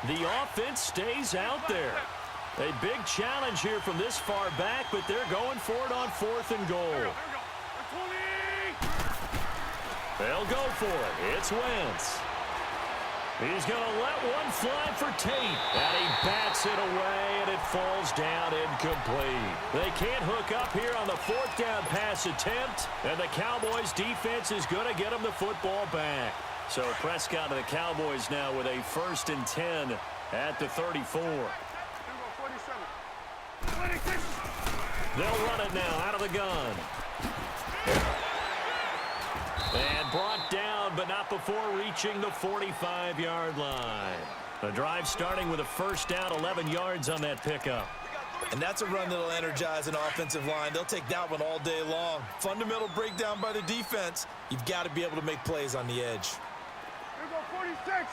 The offense stays out there. A big challenge here from this far back, but they're going for it on 4th and goal. They'll go for it. It's Wentz. He's going to let one fly for Tate. And he bats it away, and it falls down incomplete. They can't hook up here on the 4th down pass attempt, and the Cowboys defense is going to get them the football back. So Prescott and the Cowboys now with a 1st and 10 at the 34. They'll run it now out of the gun. And brought down, but not before reaching the 45-yard line. The drive starting with a 1st down, 11 yards on that pickup. And that's a run that'll energize an offensive line. They'll take that one all day long. Fundamental breakdown by the defense. You've got to be able to make plays on the edge. Here we go, 46.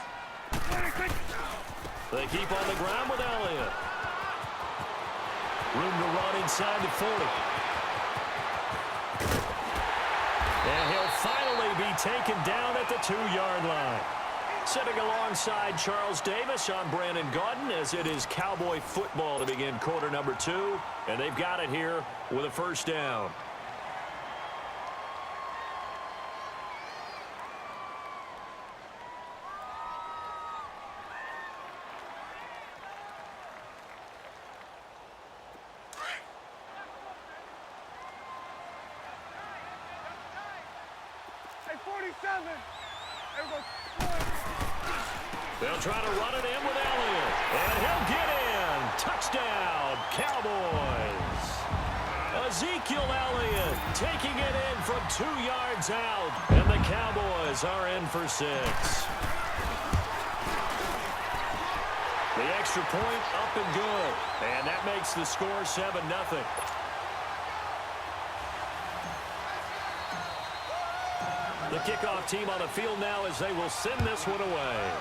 They keep on the ground with Elliott. Room to run inside the 40. And he'll finally be taken down at the 2-yard line. Sitting alongside Charles Davis, I'm Brandon Gaudin as it is Cowboy football to begin quarter number 2. And they've got it here with a 1st down. They'll try to run it in with Elliott. And he'll get in. Touchdown, Cowboys. Ezekiel Elliott taking it in from 2 yards out. And the Cowboys are in for 6. The extra point up and good. And that makes the score 7-0. The kickoff team on the field now as they will send this one away.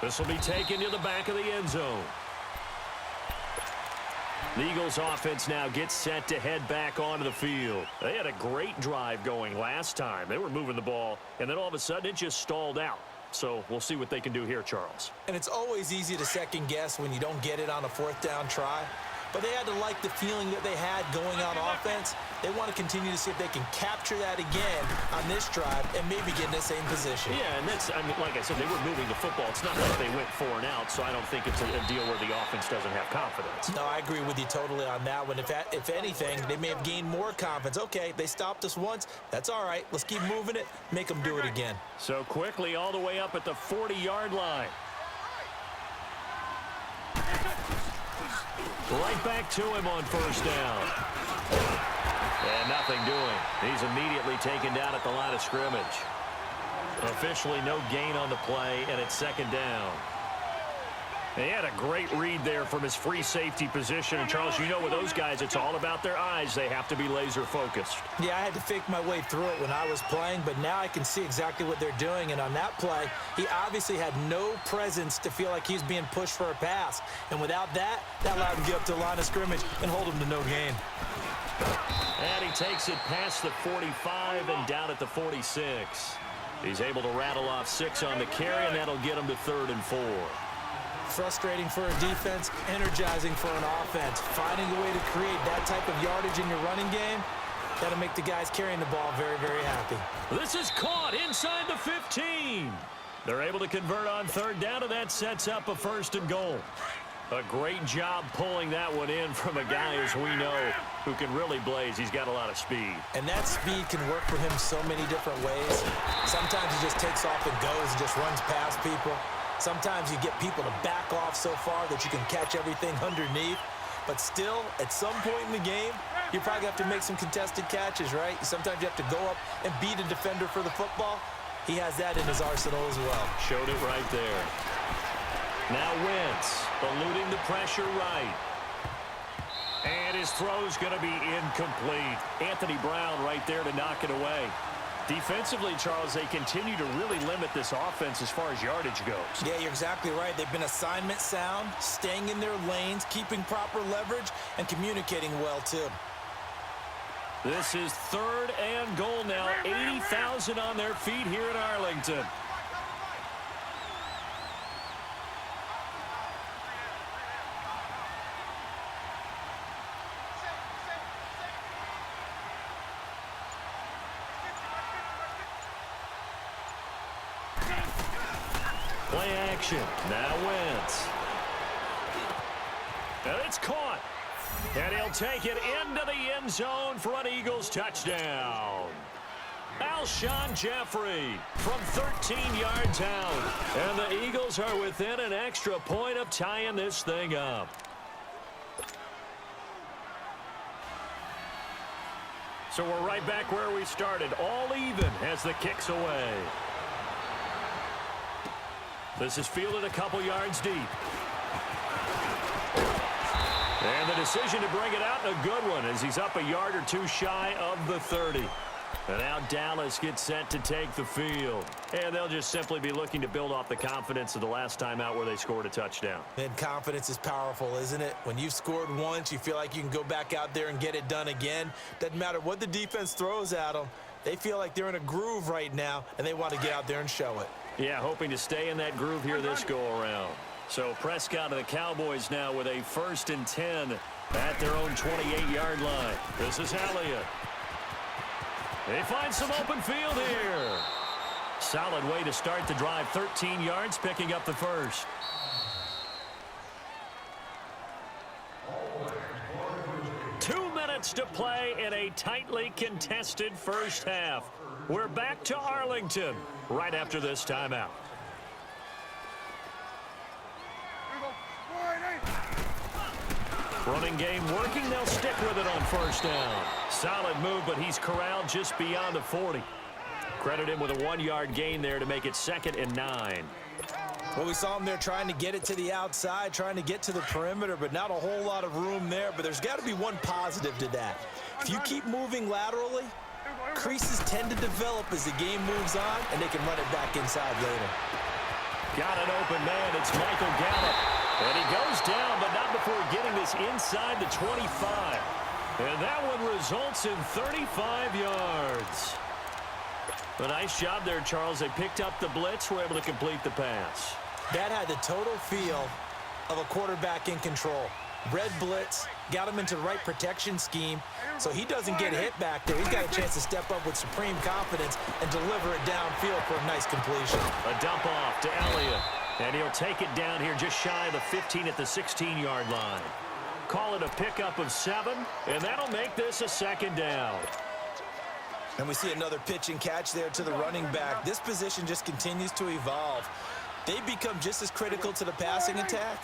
This will be taken to the back of the end zone. The Eagles offense now gets set to head back onto the field. They had a great drive going last time. They were moving the ball, and then all of a sudden it just stalled out. So we'll see what they can do here, Charles. And it's always easy to second guess when you don't get it on a 4th down try. But they had to like the feeling that they had going on offense. They want to continue to see if they can capture that again on this drive and maybe get in the same position. Yeah, and that's, I mean, like I said, they were moving the football. It's not like they went 4 and out, so I don't think it's a deal where the offense doesn't have confidence. No, I agree with you totally on that one. If anything, they may have gained more confidence. Okay, they stopped us once. That's all right. Let's keep moving it, make them do it again. So quickly all the way up at the 40-yard line. Right back to him on 1st down. And nothing doing. He's immediately taken down at the line of scrimmage. Officially no gain on the play, and it's 2nd down. He had a great read there from his free safety position. And, Charles, you know with those guys, it's all about their eyes. They have to be laser-focused. Yeah, I had to fake my way through it when I was playing, but now I can see exactly what they're doing. And on that play, he obviously had no presence to feel like he's being pushed for a pass. And without that, that allowed him to get up to the line of scrimmage and hold him to no gain. And he takes it past the 45 and down at the 46. He's able to rattle off 6 on the carry, and that'll get him to 3rd and 4. Frustrating for a defense, energizing for an offense. Finding a way to create that type of yardage in your running game, that'll make the guys carrying the ball very, very happy. This is caught inside the 15. They're able to convert on 3rd down, and that sets up a 1st and goal. A great job pulling that one in from a guy, as we know, who can really blaze. He's got a lot of speed. And that speed can work for him so many different ways. Sometimes he just takes off and goes and just runs past people. Sometimes you get people to back off so far that you can catch everything underneath. But still, at some point in the game, you probably have to make some contested catches, right? Sometimes you have to go up and beat a defender for the football. He has that in his arsenal as well. Showed it right there. Now Wentz, eluding the pressure right. And his throw's going to be incomplete. Anthony Brown right there to knock it away. Defensively, Charles, they continue to really limit this offense as far as yardage goes. Yeah, you're exactly right. They've been assignment sound, staying in their lanes, keeping proper leverage, and communicating well, too. This is 3rd and goal now. 80,000 on their feet here in Arlington. Play action. Now Wentz. And it's caught. And he'll take it into the end zone for an Eagles touchdown. Alshon Jeffrey from 13 yards out. And the Eagles are within an extra point of tying this thing up. So we're right back where we started, all even as the kick's away. This is fielded a couple yards deep. And the decision to bring it out, a good one, as he's up a yard or two shy of the 30. And now Dallas gets set to take the field. And they'll just simply be looking to build off the confidence of the last time out where they scored a touchdown. And confidence is powerful, isn't it? When you've scored once, you feel like you can go back out there and get it done again. Doesn't matter what the defense throws at them. They feel like they're in a groove right now, and they want to get out there and show it. Yeah, hoping to stay in that groove here this go-around. So Prescott and the Cowboys now with a 1st and 10 at their own 28-yard line. This is Elliott. They find some open field here. Solid way to start the drive. 13 yards, picking up the first. Two minutes to play in a tightly contested first half. We're back to Arlington right after this timeout. Running game working. They'll stick with it on 1st down. Solid move, but he's corralled just beyond the 40. Credit him with a 1-yard gain there to make it 2nd and 9. Well, we saw him there trying to get it to the outside, trying to get to the perimeter, but not a whole lot of room there. But there's got to be one positive to that. If you keep moving laterally, creases tend to develop as the game moves on, and they can run it back inside later. Got an open man. It's Michael Gallup. And he goes down, but not before getting this inside the 25. And that one results in 35 yards. A nice job there, Charles. They picked up the blitz, were able to complete the pass. That had the total feel of a quarterback in control. Red blitz, got him into the right protection scheme, so he doesn't get hit back there. He's got a chance to step up with supreme confidence and deliver it downfield for a nice completion. A dump off to Elliott. And he'll take it down here just shy of the 15 at the 16-yard line. Call it a pickup of 7, and that'll make this a 2nd down. And we see another pitch and catch there to the running back. This position just continues to evolve. They become just as critical to the passing attack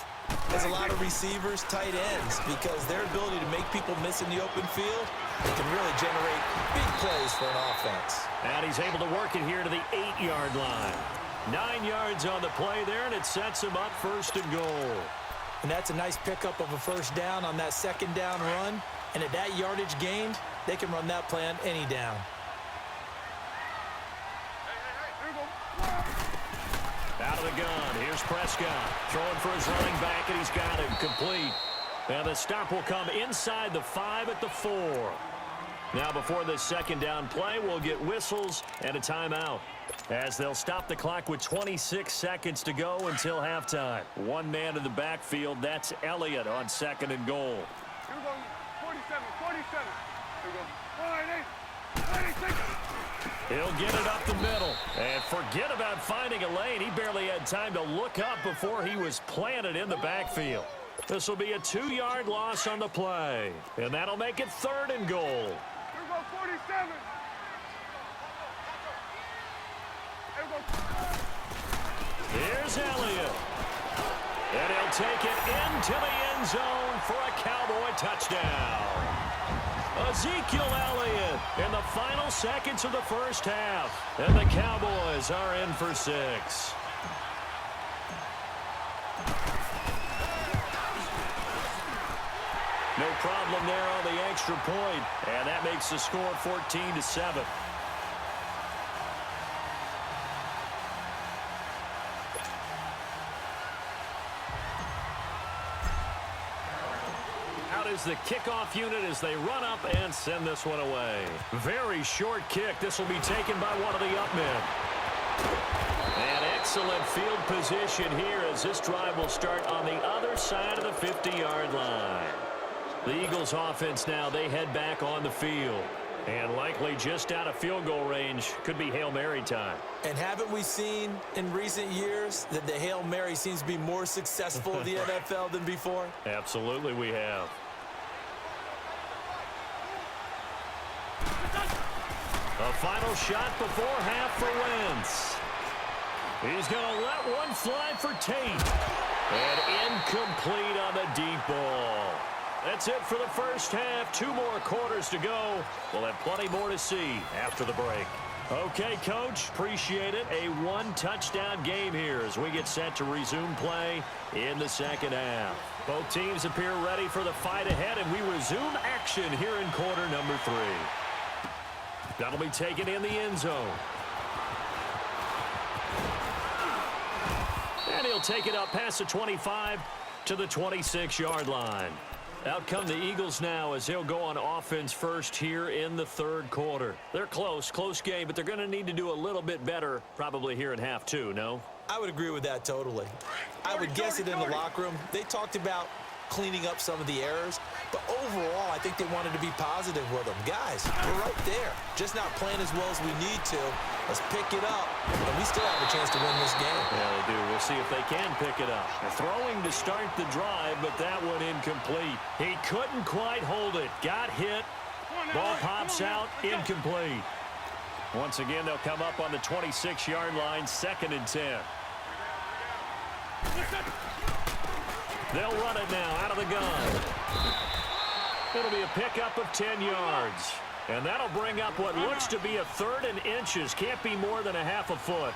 as a lot of receivers, tight ends, because their ability to make people miss in the open field can really generate big plays for an offense. And he's able to work it here to the 8-yard line. 9 yards on the play there, and it sets him up 1st and goal. And that's a nice pickup of a 1st down on that 2nd down run. And at that yardage gained, they can run that play on any down. Out of the gun, here's Prescott. Throwing for his running back, and he's got him complete. And the stop will come inside the 5 at the 4. Now before this 2nd down play, we'll get whistles and a timeout, as they'll stop the clock with 26 seconds to go until halftime. One man in the backfield, that's Elliott on 2nd and goal. Here we go, 47, 47. Here we go, 48, 46. He'll get it up the middle. And forget about finding a lane. He barely had time to look up before he was planted in the backfield. This will be a 2-yard loss on the play. And that'll make it 3rd and goal. Here we go, 47. Here's Elliott. And he'll take it into the end zone for a Cowboy touchdown. Ezekiel Elliott in the final seconds of the first half. And the Cowboys are in for 6. No problem there on the extra point. And that makes the score 14-7. Is the kickoff unit as they run up and send this one away. Very short kick. This will be taken by one of the up men. And excellent field position here as this drive will start on the other side of the 50-yard line. The Eagles offense now, they head back on the field. And likely just out of field goal range. Could be Hail Mary time. And haven't we seen in recent years that the Hail Mary seems to be more successful in the NFL than before? Absolutely we have. A final shot before half for Wentz. He's going to let one fly for Tate. And incomplete on the deep ball. That's it for the first half. 2 more quarters to go. We'll have plenty more to see after the break. Okay, Coach, appreciate it. A 1-touchdown game here as we get set to resume play in the second half. Both teams appear ready for the fight ahead, and we resume action here in quarter number 3. That'll be taken in the end zone. And he'll take it up past the 25 to the 26-yard line. Out come the Eagles now as they'll go on offense first here in the third quarter. They're close game, but they're going to need to do a little bit better probably here in half 2, no? I would agree with that totally. I would guess it in the locker room. They talked about cleaning up some of the errors, but overall, I think they wanted to be positive with them. Guys, we're right there. Just not playing as well as we need to. Let's pick it up, and we still have a chance to win this game. Yeah, they do. We'll see if they can pick it up. They're throwing to start the drive, but that one incomplete. He couldn't quite hold it. Got hit. Ball pops out, incomplete. Once again, they'll come up on the 26-yard line, 2nd and 10. They'll run it now out of the gun. It'll be a pickup of 10 yards. And that'll bring up what looks to be a 3rd and inches. Can't be more than a half a foot.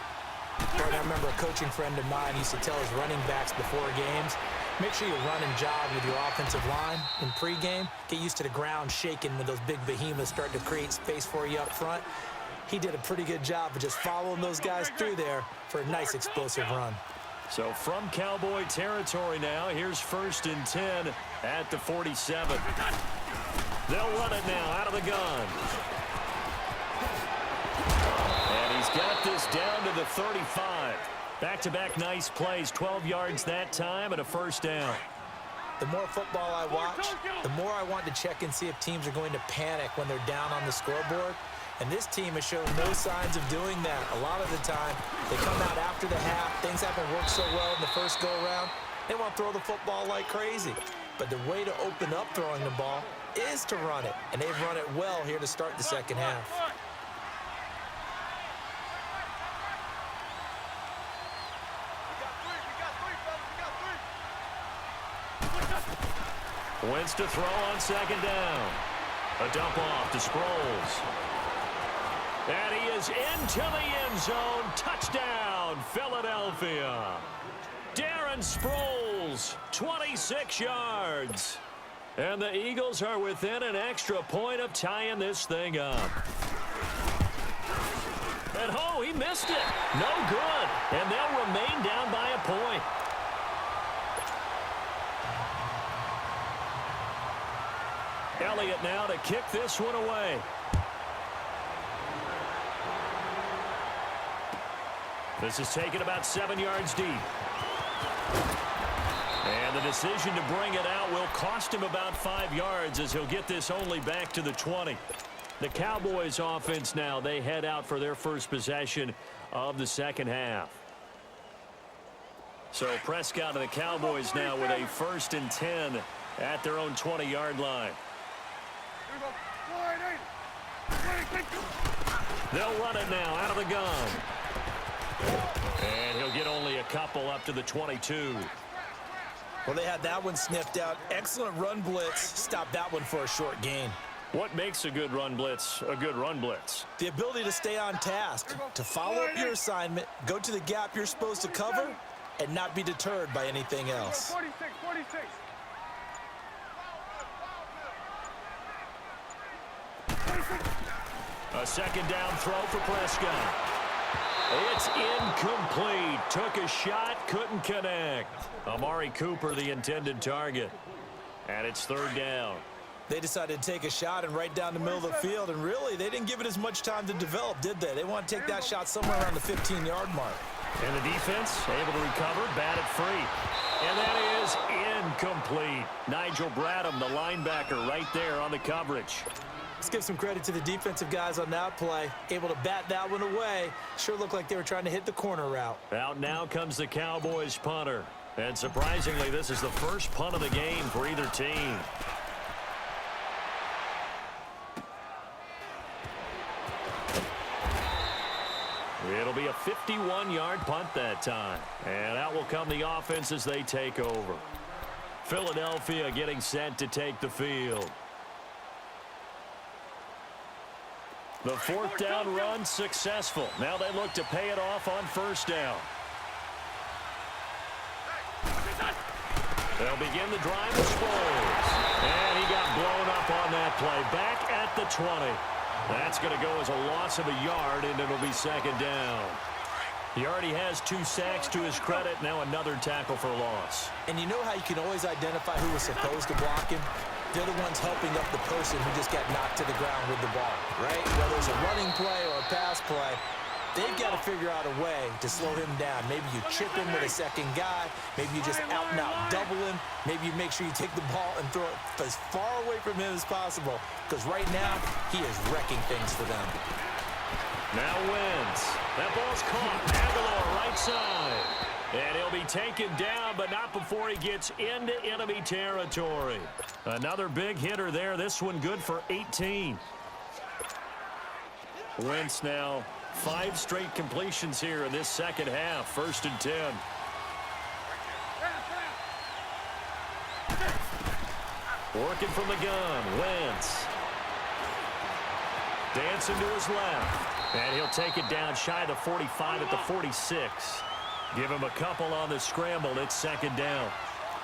Right, I remember a coaching friend of mine used to tell his running backs before games, make sure you run and jog with your offensive line in pregame. Get used to the ground shaking when those big behemoths start to create space for you up front. He did a pretty good job of just following those guys through there for a nice explosive run. So from Cowboy territory now, here's 1st and 10 at the 47. They'll run it now out of the gun. And he's got this down to the 35. Back-to-back nice plays, 12 yards that time and a 1st down. The more football I watch, the more I want to check and see if teams are going to panic when they're down on the scoreboard. And this team has shown no signs of doing that. A lot of the time, they come out after the half. Things haven't worked so well in the first go-around. They want to throw the football like crazy. But the way to open up throwing the ball is to run it. And they've run it well here to start the second half. Wentz to throw on 2nd down. A dump off to Sproles. And he is into the end zone. Touchdown, Philadelphia. Darren Sproles, 26 yards. And the Eagles are within an extra point of tying this thing up. And oh, he missed it. No good. And they'll remain down by a point. Elliott now to kick this one away. This is taken about 7 yards deep. And the decision to bring it out will cost him about 5 yards as he'll get this only back to the 20. The Cowboys offense now, they head out for their first possession of the second half. So Prescott and the Cowboys now with a 1st and 10 at their own 20-yard line. They'll run it now out of the gun. And he'll get only a couple up to the 22. Well, they had that one sniffed out. Excellent run blitz. Stopped that one for a short gain. What makes a good run blitz a good run blitz? The ability to stay on task, to follow up your assignment, go to the gap you're supposed to cover, and not be deterred by anything else. 46, 46. A 2nd down throw for Prescott. It's incomplete. Took a shot, couldn't connect. Amari Cooper, the intended target. And it's 3rd down. They decided to take a shot and right down the middle of the field, and really, they didn't give it as much time to develop, did they? They want to take that shot somewhere around the 15-yard mark. And the defense able to recover, bat it free. And that is incomplete. Nigel Bradham, the linebacker, right there on the coverage. Let's give some credit to the defensive guys on that play. Able to bat that one away. Sure looked like they were trying to hit the corner route. Out now comes the Cowboys punter. And surprisingly, this is the first punt of the game for either team. It'll be a 51-yard punt that time. And out will come the offense as they take over. Philadelphia getting set to take the field. The fourth down run successful. Now they look to pay it off on first down. They'll begin the drive with Sproles. And he got blown up on that play. Back at the 20. That's going to go as a loss of a yard, and it'll be second down. He already has 2 sacks to his credit. Now another tackle for loss. And you know how you can always identify who was supposed to block him? They're the ones helping up the person who just got knocked to the ground with the ball, right? Whether it's a running play or a pass play, they've got to figure out a way to slow him down. Maybe you chip him with a second guy. Maybe you just out-and-out double him. Maybe you make sure you take the ball and throw it as far away from him as possible. Because right now, he is wrecking things for them. Now Wentz. That ball's caught. Aguilar right side. And he'll be taken down, but not before he gets into enemy territory. Another big hitter there. This one good for 18. Wentz now 5 straight completions here in this second half. 1st and 10. Working from the gun. Wentz. Dancing to his left. And he'll take it down shy of the 45 at the 46. Give him a couple on the scramble. It's second down.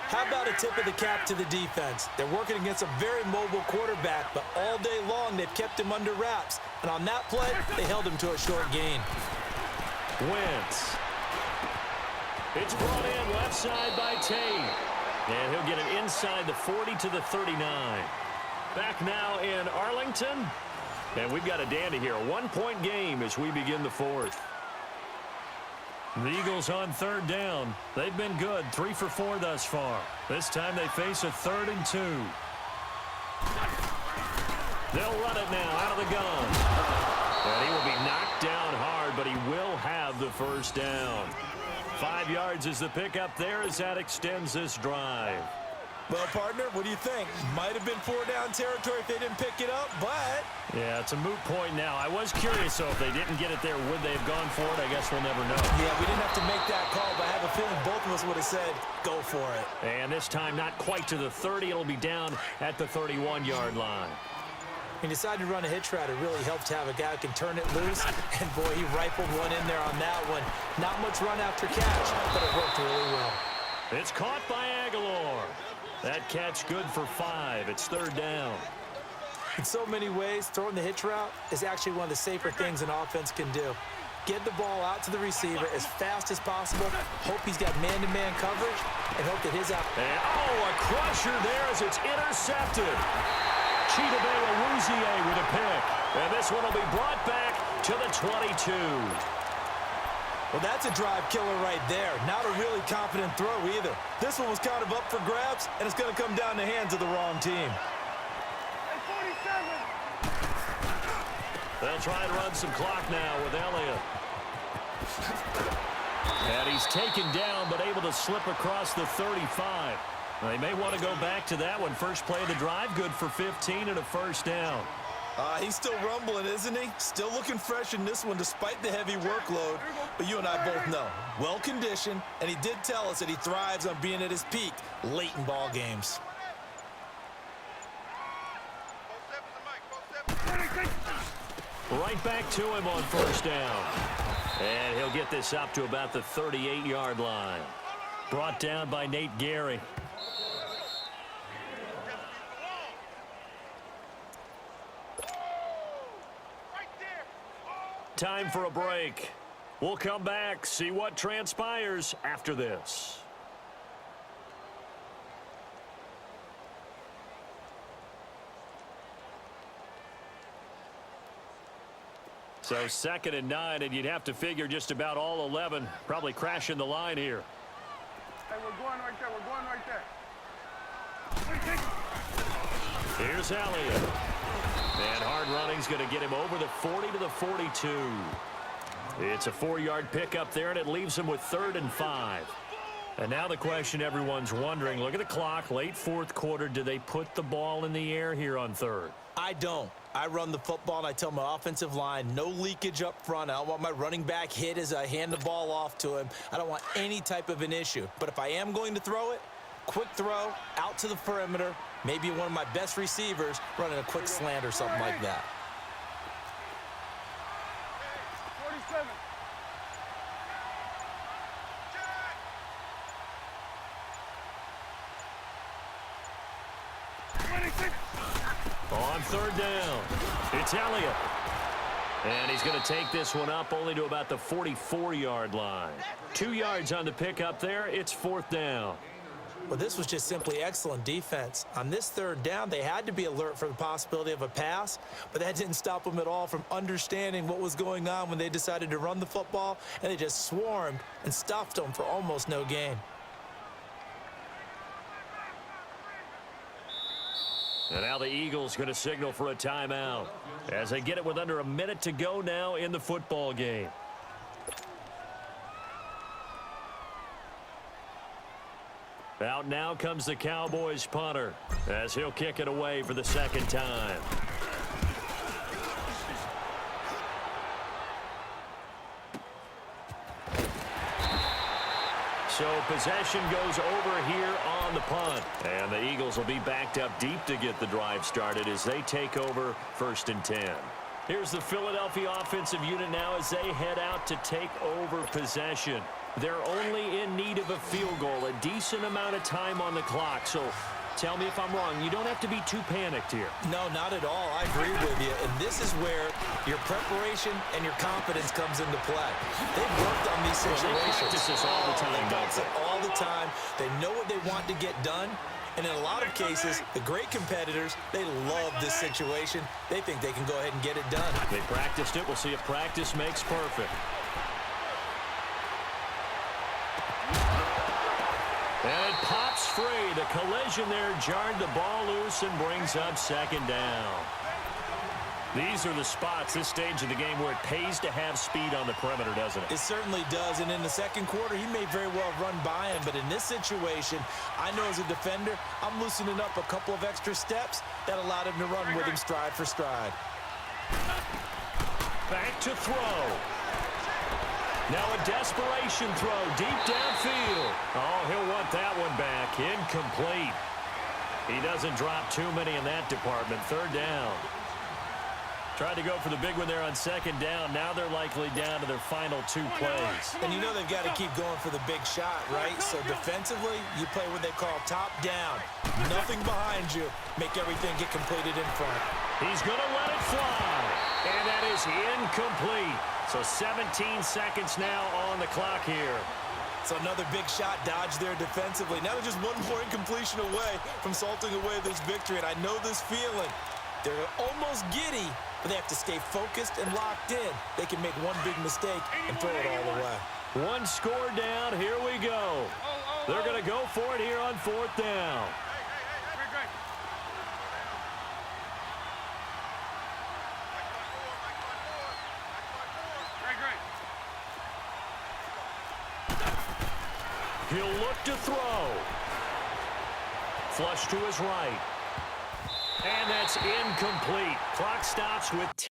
How about a tip of the cap to the defense? They're working against a very mobile quarterback, but all day long they've kept him under wraps. And on that play, they held him to a short gain. Wentz. It's brought in left side by Tate. And he'll get it inside the 40 to the 39. Back now in Arlington. And we've got a dandy here. A 1-point game as we begin the 4th. The Eagles on 3rd down. They've been good. 3 for 4 thus far. This time they face a 3rd and 2. They'll run it now out of the gun. And he will be knocked down hard, but he will have the first down. 5 yards is the pickup there as that extends this drive. Well, partner, what do you think? Might have been 4-down territory if they didn't pick it up, but... Yeah, it's a moot point now. I was curious, so if they didn't get it there, would they have gone for it? I guess we'll never know. Yeah, we didn't have to make that call, but I have a feeling both of us would have said, go for it. And this time, not quite to the 30. It'll be down at the 31-yard line. He decided to run a hitch route. It really helped to have a guy who can turn it loose. And, boy, he rifled one in there on that one. Not much run after catch, but it worked really well. It's caught by Aguilar. That catch good for 5. It's 3rd down. In so many ways, throwing the hitch route is actually one of the safer things an offense can do. Get the ball out to the receiver as fast as possible, hope he's got man-to-man coverage, and hope that his out. A crusher there as it's intercepted. Chidobe Awuzie with a pick. And this one will be brought back to the 22. Well, that's a drive killer right there. Not a really confident throw either. This one was kind of up for grabs, and it's going to come down the hands of the wrong team. They'll try and run some clock now with Elliott. And he's taken down, but able to slip across the 35. They may want to go back to that one. First play of the drive, good for 15 and a first down. He's still rumbling, isn't he? Still looking fresh in this one despite the heavy workload. But you and I both know, well-conditioned, and he did tell us that he thrives on being at his peak late in ball games. Right back to him on first down. And he'll get this up to about the 38-yard line. Brought down by Nate Gary. Time for a break. We'll come back, see what transpires after this. So 2nd and 9, and you'd have to figure just about all 11 probably crashing the line here. Hey, we're going right there. We're going right there. Here's Elliott. And hard running's going to get him over the 40 to the 42. It's a 4-yard pickup there, and it leaves him with 3rd and 5. And now the question everyone's wondering, look at the clock, late 4th quarter, do they put the ball in the air here on 3rd? I don't. I run the football, and I tell my offensive line, no leakage up front. I don't want my running back hit as I hand the ball off to him. I don't want any type of an issue. But if I am going to throw it, quick throw, out to the perimeter, maybe one of my best receivers running a quick slant or something like that. 47. On 3rd down, it's Elliott. And he's going to take this one up only to about the 44-yard line. 2 yards on the pickup there. It's 4th down. Well, this was just simply excellent defense. On this 3rd down, they had to be alert for the possibility of a pass, but that didn't stop them at all from understanding what was going on when they decided to run the football, and they just swarmed and stuffed them for almost no gain. And now the Eagles going to signal for a timeout as they get it with under a minute to go now in the football game. Out now comes the Cowboys punter as he'll kick it away for the 2nd time. So possession goes over here on the punt. And the Eagles will be backed up deep to get the drive started as they take over 1st and 10. Here's the Philadelphia offensive unit now as they head out to take over possession. They're only in need of a field goal, a decent amount of time on the clock. So tell me if I'm wrong. You don't have to be too panicked here. No, not at all. I agree with you. And this is where your preparation and your confidence comes into play. They've worked on these situations. They practice this all the time, They practice it all the time. They know what they want to get done. And in a lot of cases, the great competitors, they love this situation. They think they can go ahead and get it done. They practiced it. We'll see if practice makes perfect. And it pops free. The collision there jarred the ball loose and brings up 2nd down. These are the spots, this stage of the game, where it pays to have speed on the perimeter, doesn't it? It certainly does. And in the 2nd quarter, he may very well run by him. But in this situation, I know as a defender, I'm loosening up a couple of extra steps that allowed him to run with him stride for stride. Back to throw. Now a desperation throw deep downfield. Oh, he'll want that one back. Incomplete. He doesn't drop too many in that department. 3rd down. Tried to go for the big one there on 2nd down. Now they're likely down to their final 2 plays. And you know they've got to keep going for the big shot, right? So defensively, you play what they call top down. Nothing behind you. Make everything get completed in front. He's going to let it fly. And that is incomplete. So 17 seconds now on the clock here. So another big shot dodged there defensively. Now they're just 1 more incompletion away from salting away this victory. And I know this feeling. They're almost giddy, but they have to stay focused and locked in. They can make one big mistake and throw it all away. 1 score down. Here we go. They're going to go for it here on 4th down. He'll look to throw. Flush to his right. And that's incomplete. Clock stops with